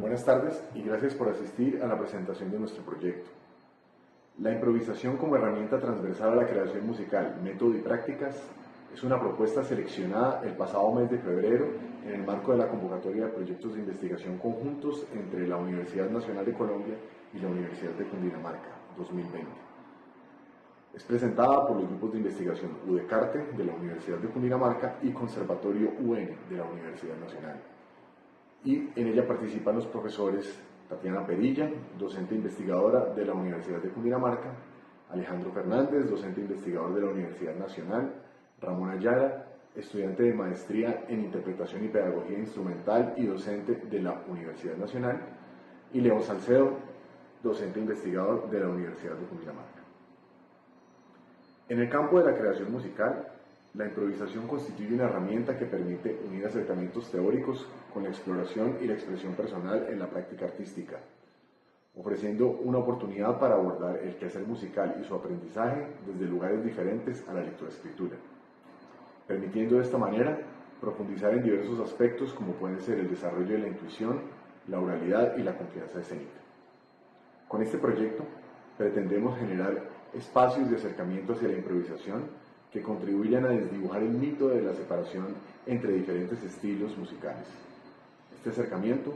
Buenas tardes y gracias por asistir a la presentación de nuestro proyecto. La improvisación como herramienta transversal a la creación musical, método y prácticas es una propuesta seleccionada el pasado mes de febrero en el marco de la convocatoria de proyectos de investigación conjuntos entre la Universidad Nacional de Colombia y la Universidad de Cundinamarca 2020. Es presentada por los grupos de investigación UDECARTE de la Universidad de Cundinamarca y Conservatorio UN de la Universidad Nacional. Y en ella participan los profesores Tatiana Perilla, docente investigadora de la Universidad de Cundinamarca, Alejandro Fernández, docente investigador de la Universidad Nacional, Ramón Ayala, estudiante de maestría en interpretación y pedagogía instrumental y docente de la Universidad Nacional, y León Salcedo, docente investigador de la Universidad de Cundinamarca. En el campo de la creación musical, la improvisación constituye una herramienta que permite unir acercamientos teóricos con la exploración y la expresión personal en la práctica artística, ofreciendo una oportunidad para abordar el quehacer musical y su aprendizaje desde lugares diferentes a la lectoescritura, permitiendo de esta manera profundizar en diversos aspectos como pueden ser el desarrollo de la intuición, la oralidad y la confianza escénica. Con este proyecto pretendemos generar espacios de acercamiento hacia la improvisación que contribuyan a desdibujar el mito de la separación entre diferentes estilos musicales. Este acercamiento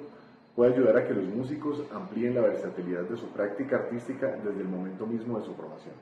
puede ayudar a que los músicos amplíen la versatilidad de su práctica artística desde el momento mismo de su formación.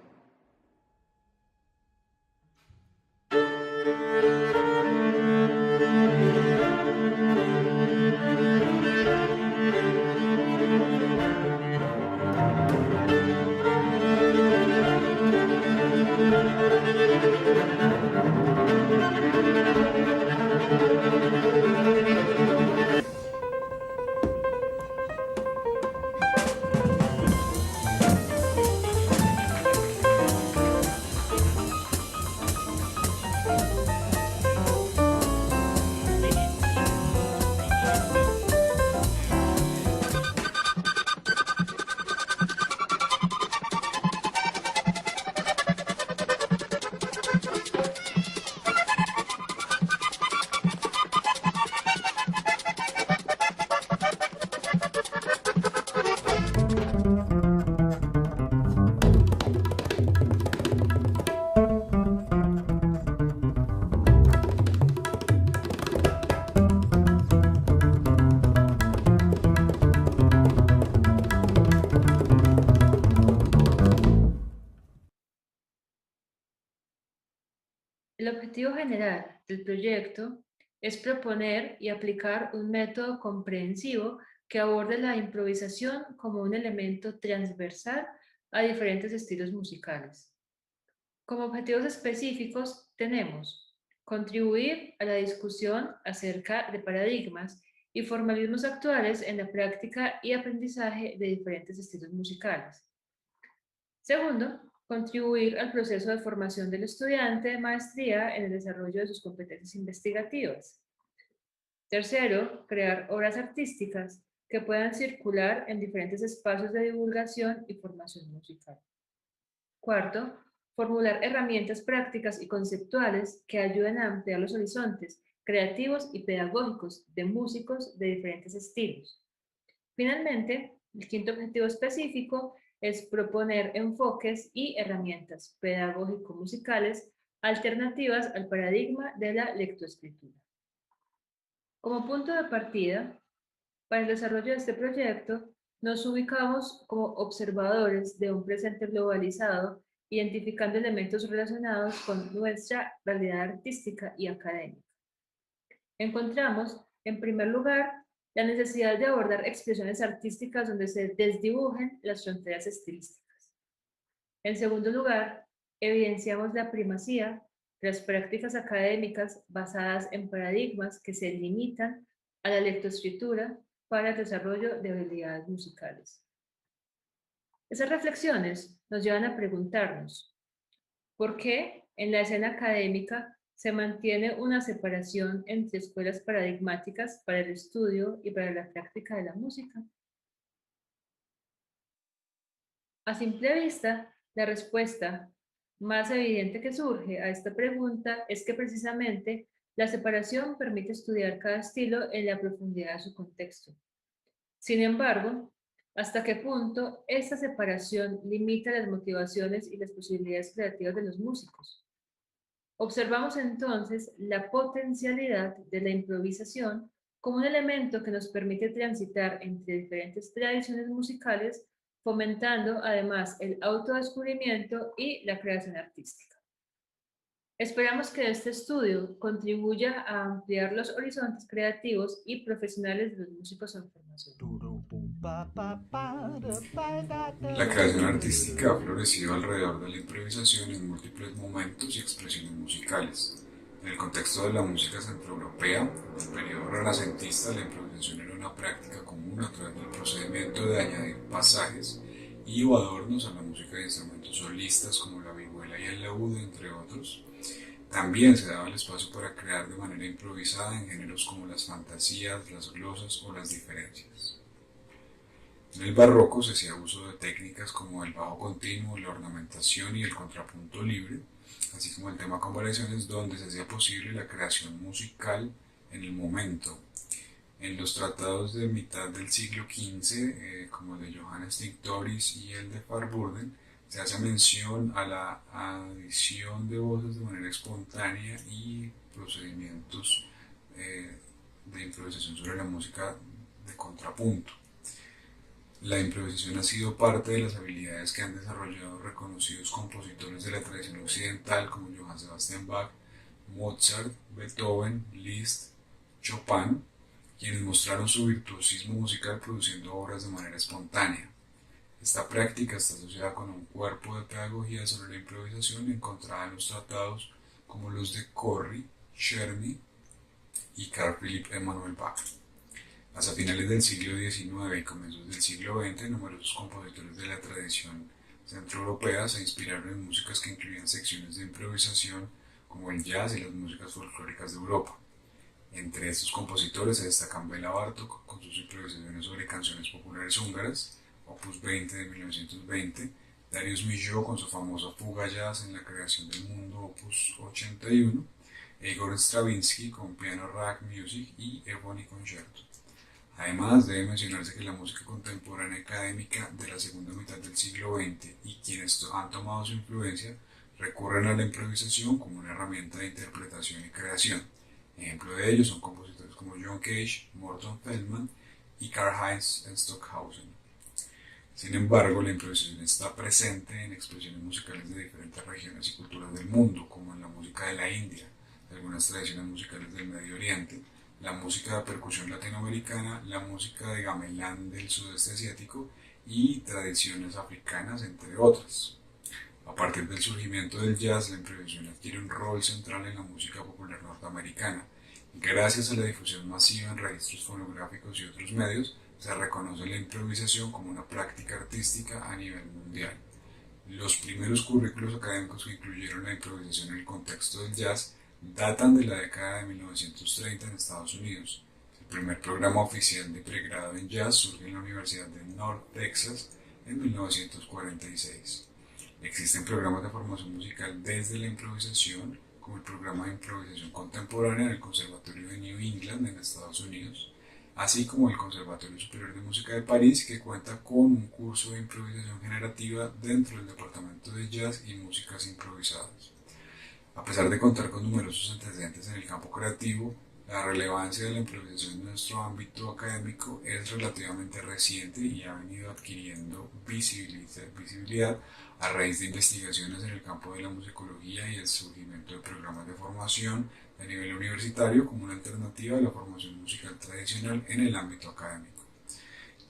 El objetivo general del proyecto es proponer y aplicar un método comprensivo que aborde la improvisación como un elemento transversal a diferentes estilos musicales. Como objetivos específicos tenemos contribuir a la discusión acerca de paradigmas y formalismos actuales en la práctica y aprendizaje de diferentes estilos musicales. Segundo, contribuir al proceso de formación del estudiante de maestría en el desarrollo de sus competencias investigativas. Tercero, crear obras artísticas que puedan circular en diferentes espacios de divulgación y formación musical. Cuarto, formular herramientas prácticas y conceptuales que ayuden a ampliar los horizontes creativos y pedagógicos de músicos de diferentes estilos. Finalmente, el quinto objetivo específico es proponer enfoques y herramientas pedagógico-musicales alternativas al paradigma de la lectoescritura. Como punto de partida, para el desarrollo de este proyecto, nos ubicamos como observadores de un presente globalizado, identificando elementos relacionados con nuestra realidad artística y académica. Encontramos, en primer lugar, la necesidad de abordar expresiones artísticas donde se desdibujen las fronteras estilísticas. En segundo lugar, evidenciamos la primacía de las prácticas académicas basadas en paradigmas que se limitan a la lectoescritura para el desarrollo de habilidades musicales. Esas reflexiones nos llevan a preguntarnos, ¿por qué en la escena académica se mantiene una separación entre escuelas paradigmáticas para el estudio y para la práctica de la música? A simple vista, la respuesta más evidente que surge a esta pregunta es que precisamente la separación permite estudiar cada estilo en la profundidad de su contexto. Sin embargo, ¿hasta qué punto esta separación limita las motivaciones y las posibilidades creativas de los músicos? Observamos entonces la potencialidad de la improvisación como un elemento que nos permite transitar entre diferentes tradiciones musicales, fomentando además el autodescubrimiento y la creación artística. Esperamos que este estudio contribuya a ampliar los horizontes creativos y profesionales de los músicos en formación. La creación artística ha florecido alrededor de la improvisación en múltiples momentos y expresiones musicales. En el contexto de la música centroeuropea, en el periodo renacentista, la improvisación era una práctica común a través del procedimiento de añadir pasajes y o adornos a la música de instrumentos solistas como la vihuela y el laúd, entre otros. También se daba el espacio para crear de manera improvisada en géneros como las fantasías, las glosas o las diferencias. En el barroco se hacía uso de técnicas como el bajo continuo, la ornamentación y el contrapunto libre, así como el tema con variaciones, donde se hacía posible la creación musical en el momento. En los tratados de mitad del siglo XV, como el de Johannes Tinctoris y el de Farburden, se hace mención a la adición de voces de manera espontánea y procedimientos de improvisación sobre la música de contrapunto. La improvisación ha sido parte de las habilidades que han desarrollado reconocidos compositores de la tradición occidental como Johann Sebastian Bach, Mozart, Beethoven, Liszt, Chopin, quienes mostraron su virtuosismo musical produciendo obras de manera espontánea. Esta práctica está asociada con un cuerpo de pedagogía sobre la improvisación encontrada en los tratados como los de Corry, Czerny y Carl Philipp Emanuel Bach. Hasta finales del siglo XIX y comienzos del siglo XX, numerosos compositores de la tradición centroeuropea se inspiraron en músicas que incluían secciones de improvisación como el jazz y las músicas folclóricas de Europa. Entre estos compositores se destacan Béla Bartók con sus improvisaciones sobre canciones populares húngaras, Opus 20 de 1920, Darius Milhaud con su famosa fuga jazz en la creación del mundo, Opus 81, e Igor Stravinsky con Piano Rag Music y Ebony Concerto. Además, debe mencionarse que la música contemporánea académica de la segunda mitad del siglo XX y quienes han tomado su influencia recurren a la improvisación como una herramienta de interpretación y creación. Ejemplo de ellos son compositores como John Cage, Morton Feldman y Karl-Heinz Stockhausen. Sin embargo, la improvisación está presente en expresiones musicales de diferentes regiones y culturas del mundo, como en la música de la India, algunas tradiciones musicales del Medio Oriente, la música de percusión latinoamericana, la música de gamelán del sudeste asiático y tradiciones africanas, entre otras. A partir del surgimiento del jazz, la improvisación adquiere un rol central en la música popular norteamericana. Gracias a la difusión masiva en registros fonográficos y otros medios, se reconoce la improvisación como una práctica artística a nivel mundial. Los primeros currículos académicos que incluyeron la improvisación en el contexto del jazz datan de la década de 1930 en Estados Unidos. El primer programa oficial de pregrado en jazz surge en la Universidad de North Texas en 1946. Existen programas de formación musical desde la improvisación, como el programa de improvisación contemporánea en el Conservatorio de New England en Estados Unidos, así como el Conservatorio Superior de Música de París, que cuenta con un curso de improvisación generativa dentro del departamento de jazz y músicas improvisadas. A pesar de contar con numerosos antecedentes en el campo creativo, la relevancia de la improvisación en nuestro ámbito académico es relativamente reciente y ha venido adquiriendo visibilidad a raíz de investigaciones en el campo de la musicología y el surgimiento de programas de formación a nivel universitario como una alternativa a la formación musical tradicional en el ámbito académico.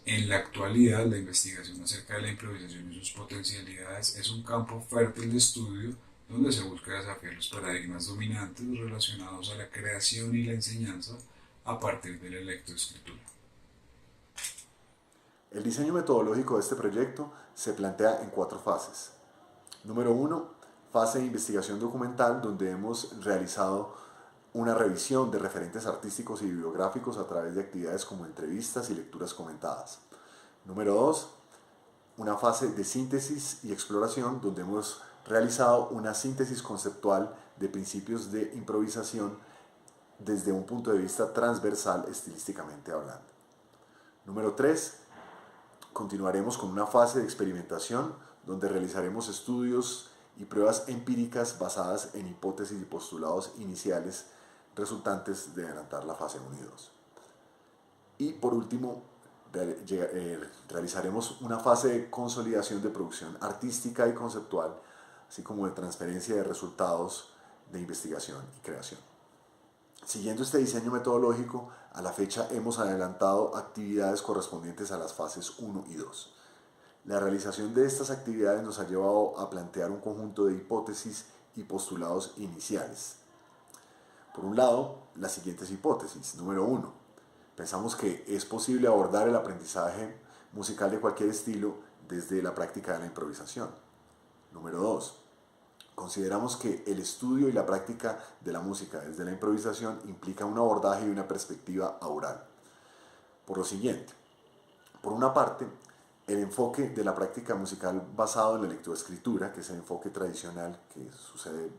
En la actualidad, la investigación acerca de la improvisación y sus potencialidades es un campo fértil de estudio donde se busca desafiar los paradigmas dominantes relacionados a la creación y la enseñanza a partir de la lectoescritura. El diseño metodológico de este proyecto se plantea en 4 fases. Número 1, fase de investigación documental, donde hemos realizado una revisión de referentes artísticos y bibliográficos a través de actividades como entrevistas y lecturas comentadas. Número 2, una fase de síntesis y exploración donde hemos realizado una síntesis conceptual de principios de improvisación desde un punto de vista transversal estilísticamente hablando. Número 3, continuaremos con una fase de experimentación donde realizaremos estudios y pruebas empíricas basadas en hipótesis y postulados iniciales resultantes de adelantar la fase 1 y 2. Y por último, realizaremos una fase de consolidación de producción artística y conceptual, así como de transferencia de resultados de investigación y creación. Siguiendo este diseño metodológico, a la fecha hemos adelantado actividades correspondientes a las fases 1 y 2. La realización de estas actividades nos ha llevado a plantear un conjunto de hipótesis y postulados iniciales. Por un lado, las siguientes hipótesis. Número 1. Pensamos que es posible abordar el aprendizaje musical de cualquier estilo desde la práctica de la improvisación. Número 2. Consideramos que el estudio y la práctica de la música desde la improvisación implica un abordaje y una perspectiva aural. Por lo siguiente, por una parte, el enfoque de la práctica musical basado en la lectoescritura, que es el enfoque tradicional que sucede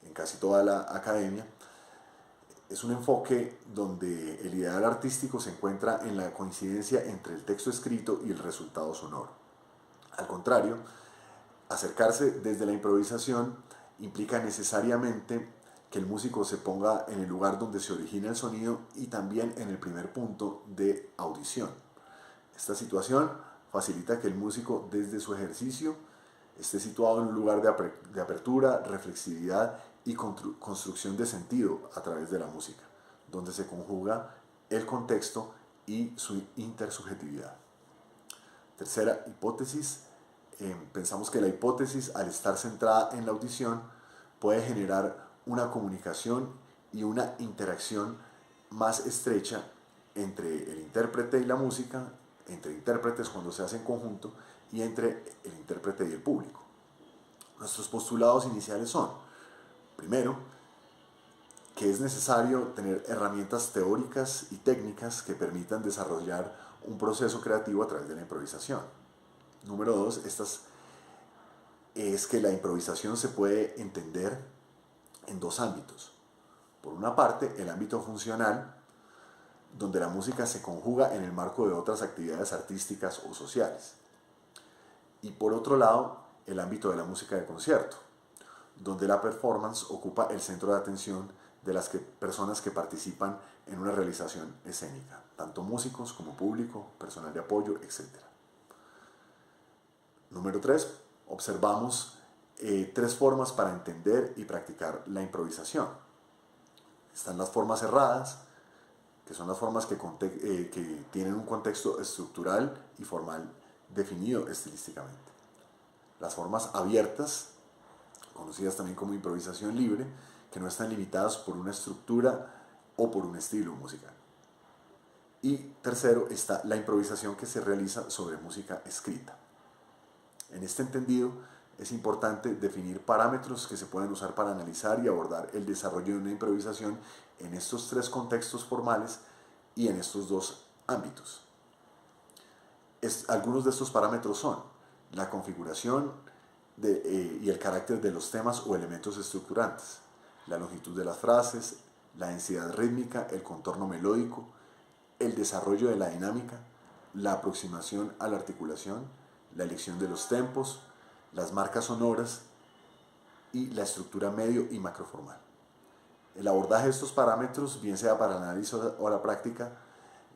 en casi toda la academia, es un enfoque donde el ideal artístico se encuentra en la coincidencia entre el texto escrito y el resultado sonoro. Al contrario, acercarse desde la improvisación implica necesariamente que el músico se ponga en el lugar donde se origina el sonido y también en el primer punto de audición. Esta situación facilita que el músico desde su ejercicio esté situado en un lugar de apertura, reflexividad y construcción de sentido a través de la música, donde se conjuga el contexto y su intersubjetividad. Tercera hipótesis, pensamos que la hipótesis, al estar centrada en la audición, puede generar una comunicación y una interacción más estrecha entre el intérprete y la música, entre intérpretes cuando se hace en conjunto y entre el intérprete y el público. Nuestros postulados iniciales son: primero, que es necesario tener herramientas teóricas y técnicas que permitan desarrollar un proceso creativo a través de la improvisación. Número 2, es que la improvisación se puede entender en dos ámbitos. Por una parte, el ámbito funcional, donde la música se conjuga en el marco de otras actividades artísticas o sociales. Y por otro lado, el ámbito de la música de concierto, donde la performance ocupa el centro de atención de las personas que participan en una realización escénica, tanto músicos como público, personal de apoyo, etc. Número 3, observamos 3 formas para entender y practicar la improvisación. Están las formas cerradas, que son las formas que tienen un contexto estructural y formal definido estilísticamente. Las formas abiertas, conocidas también como improvisación libre, que no están limitadas por una estructura o por un estilo musical. Y tercero está la improvisación que se realiza sobre música escrita. En este entendido, es importante definir parámetros que se pueden usar para analizar y abordar el desarrollo de una improvisación en estos 3 contextos formales y en estos 2 ámbitos. Algunos de estos parámetros son la configuración y el carácter de los temas o elementos estructurantes, la longitud de las frases, la densidad rítmica, el contorno melódico, el desarrollo de la dinámica, la aproximación a la articulación, la elección de los tempos, las marcas sonoras y la estructura medio y macroformal. El abordaje de estos parámetros, bien sea para el análisis o la práctica,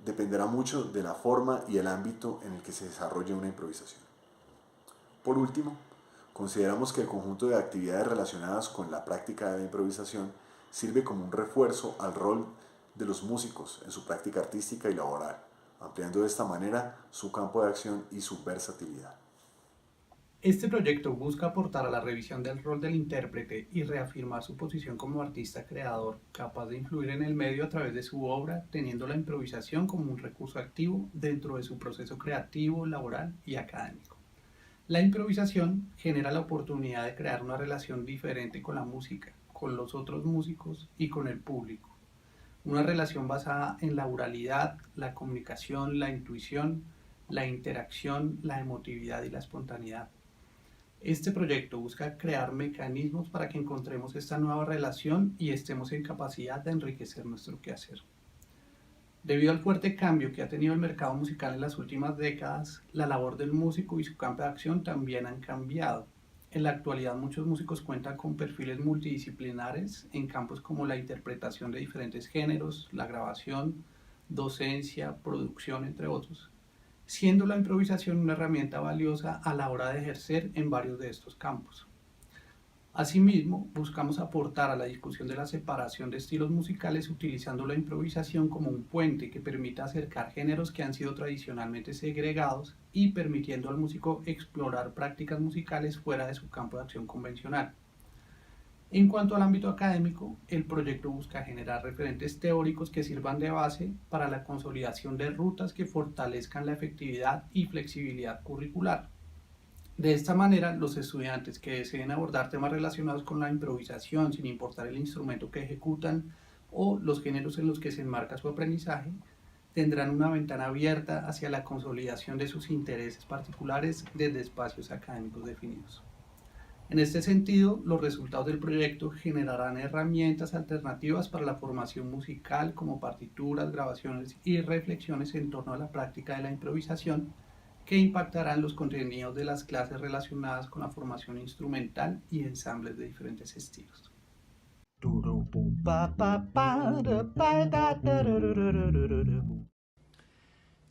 dependerá mucho de la forma y el ámbito en el que se desarrolle una improvisación. Por último, consideramos que el conjunto de actividades relacionadas con la práctica de la improvisación sirve como un refuerzo al rol de los músicos en su práctica artística y laboral, ampliando de esta manera su campo de acción y su versatilidad. Este proyecto busca aportar a la revisión del rol del intérprete y reafirmar su posición como artista creador, capaz de influir en el medio a través de su obra, teniendo la improvisación como un recurso activo dentro de su proceso creativo, laboral y académico. La improvisación genera la oportunidad de crear una relación diferente con la música, con los otros músicos y con el público. Una relación basada en la oralidad, la comunicación, la intuición, la interacción, la emotividad y la espontaneidad. Este proyecto busca crear mecanismos para que encontremos esta nueva relación y estemos en capacidad de enriquecer nuestro quehacer. Debido al fuerte cambio que ha tenido el mercado musical en las últimas décadas, la labor del músico y su campo de acción también han cambiado. En la actualidad muchos músicos cuentan con perfiles multidisciplinares en campos como la interpretación de diferentes géneros, la grabación, docencia, producción, entre otros, siendo la improvisación una herramienta valiosa a la hora de ejercer en varios de estos campos. Asimismo, buscamos aportar a la discusión de la separación de estilos musicales utilizando la improvisación como un puente que permita acercar géneros que han sido tradicionalmente segregados y permitiendo al músico explorar prácticas musicales fuera de su campo de acción convencional. En cuanto al ámbito académico, el proyecto busca generar referentes teóricos que sirvan de base para la consolidación de rutas que fortalezcan la efectividad y flexibilidad curricular. De esta manera, los estudiantes que deseen abordar temas relacionados con la improvisación, sin importar el instrumento que ejecutan o los géneros en los que se enmarca su aprendizaje, tendrán una ventana abierta hacia la consolidación de sus intereses particulares desde espacios académicos definidos. En este sentido, los resultados del proyecto generarán herramientas alternativas para la formación musical como partituras, grabaciones y reflexiones en torno a la práctica de la improvisación que impactarán los contenidos de las clases relacionadas con la formación instrumental y ensambles de diferentes estilos.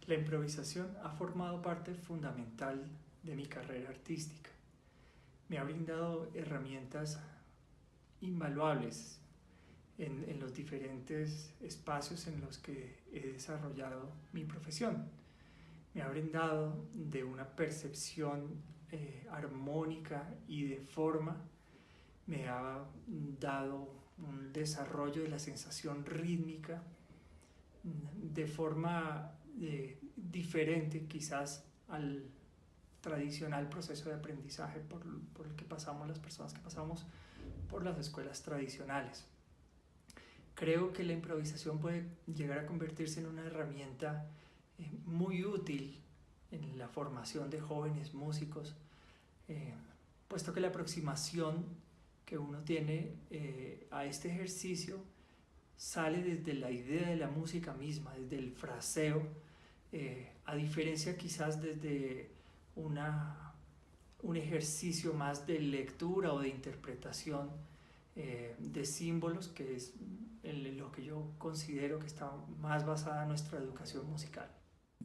La improvisación ha formado parte fundamental de mi carrera artística. Me ha brindado herramientas invaluables en los diferentes espacios en los que he desarrollado mi profesión. Me ha brindado de una percepción armónica y de forma, me ha dado un desarrollo de la sensación rítmica de forma diferente quizás al tradicional proceso de aprendizaje por el que pasamos las personas que pasamos por las escuelas tradicionales. Creo que la improvisación puede llegar a convertirse en una herramienta muy útil en la formación de jóvenes músicos, puesto que la aproximación que uno tiene a este ejercicio sale desde la idea de la música misma, desde el fraseo, a diferencia quizás desde un ejercicio más de lectura o de interpretación de símbolos, que es en lo que yo considero que está más basada en nuestra educación musical.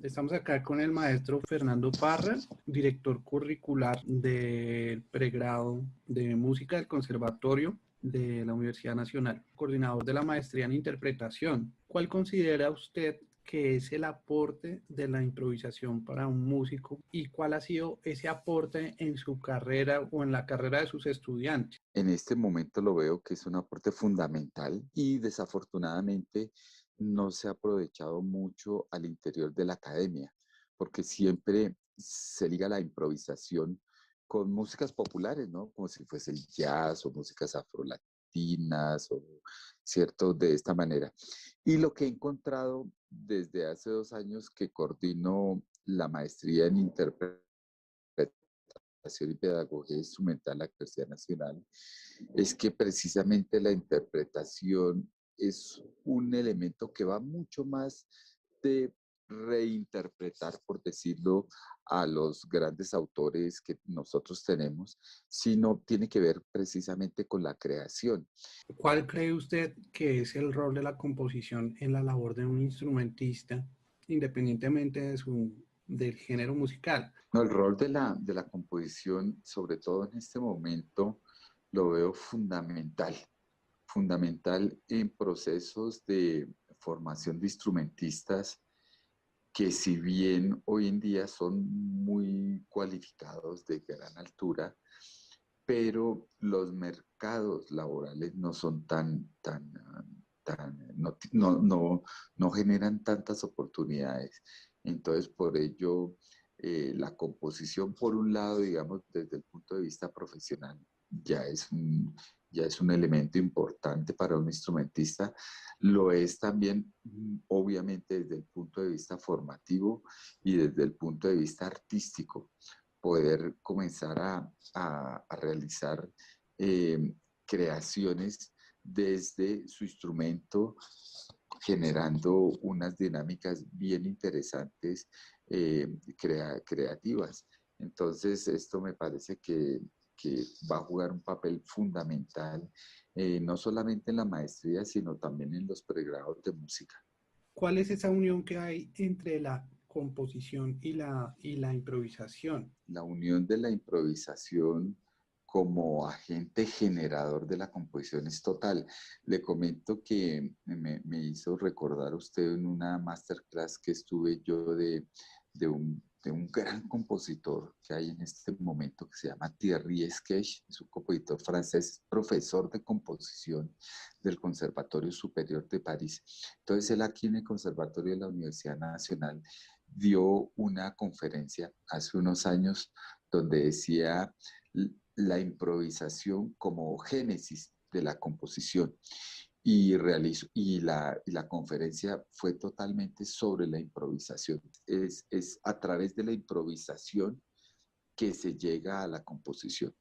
Estamos acá con el maestro Fernando Parra, director curricular del pregrado de música del Conservatorio de la Universidad Nacional, coordinador de la maestría en interpretación. ¿Cuál considera usted que es el aporte de la improvisación para un músico y cuál ha sido ese aporte en su carrera o en la carrera de sus estudiantes? En este momento lo veo que es un aporte fundamental y desafortunadamente no se ha aprovechado mucho al interior de la academia, porque siempre se liga la improvisación con músicas populares, ¿no? Como si fuese el jazz o músicas afrolatinas o cierto, de esta manera. Y lo que he encontrado desde hace 2 años que coordino la maestría en interpretación y pedagogía instrumental en la Universidad Nacional, es que precisamente la interpretación es un elemento que va mucho más de reinterpretar, por decirlo, a los grandes autores que nosotros tenemos, sino tiene que ver precisamente con la creación. ¿Cuál cree usted que es el rol de la composición en la labor de un instrumentista, independientemente del género musical? No, el rol de la composición, sobre todo en este momento, lo veo fundamental en procesos de formación de instrumentistas que si bien hoy en día son muy cualificados de gran altura, pero los mercados laborales no son no generan tantas oportunidades. Entonces, por ello, la composición, por un lado, digamos, desde el punto de vista profesional, ya es ya es un elemento importante para un instrumentista, lo es también, obviamente, desde el punto de vista formativo y desde el punto de vista artístico, poder comenzar a realizar creaciones desde su instrumento, generando unas dinámicas bien interesantes, creativas. Entonces, esto me parece que va a jugar un papel fundamental, no solamente en la maestría, sino también en los pregrados de música. ¿Cuál es esa unión que hay entre la composición y la improvisación? La unión de la improvisación como agente generador de la composición es total. Le comento que me hizo recordar usted en una masterclass que estuve yo de un gran compositor que hay en este momento que se llama Thierry Esqueix, es un compositor francés, profesor de composición del Conservatorio Superior de París. Entonces él aquí en el Conservatorio de la Universidad Nacional dio una conferencia hace unos años donde decía la improvisación como génesis de la composición y la conferencia fue totalmente sobre la improvisación. Es a través de la improvisación que se llega a la composición.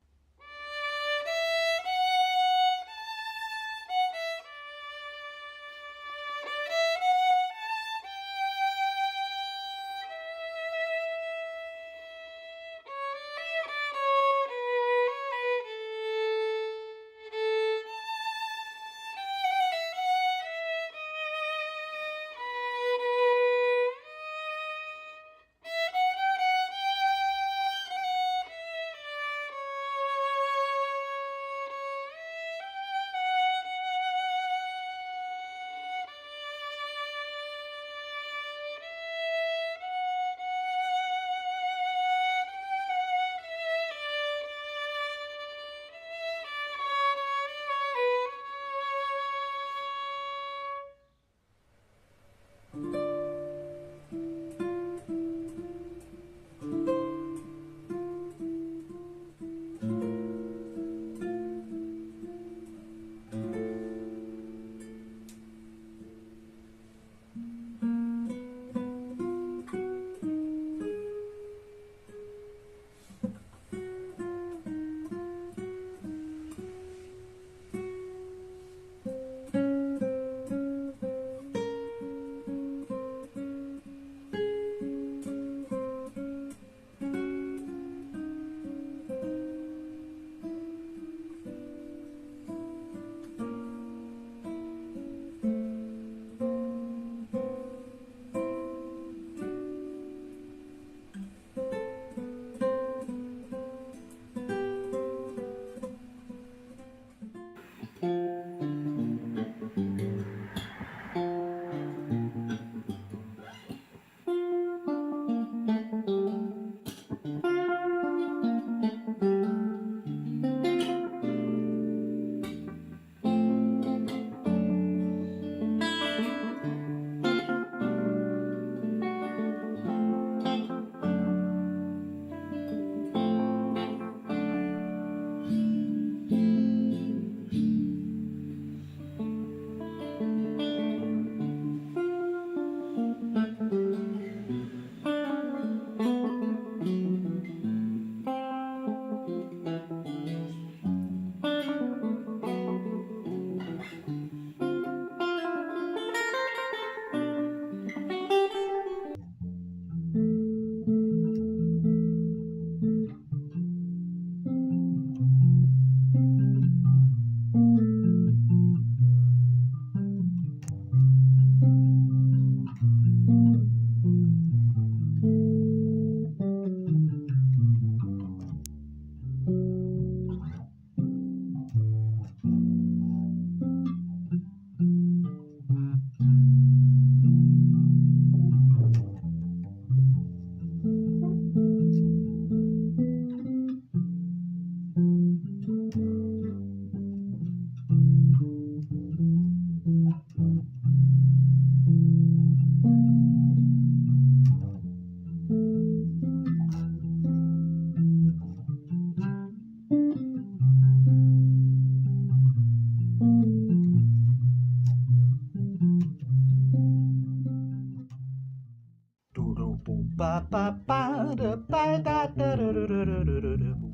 da ba da da da da da da da da.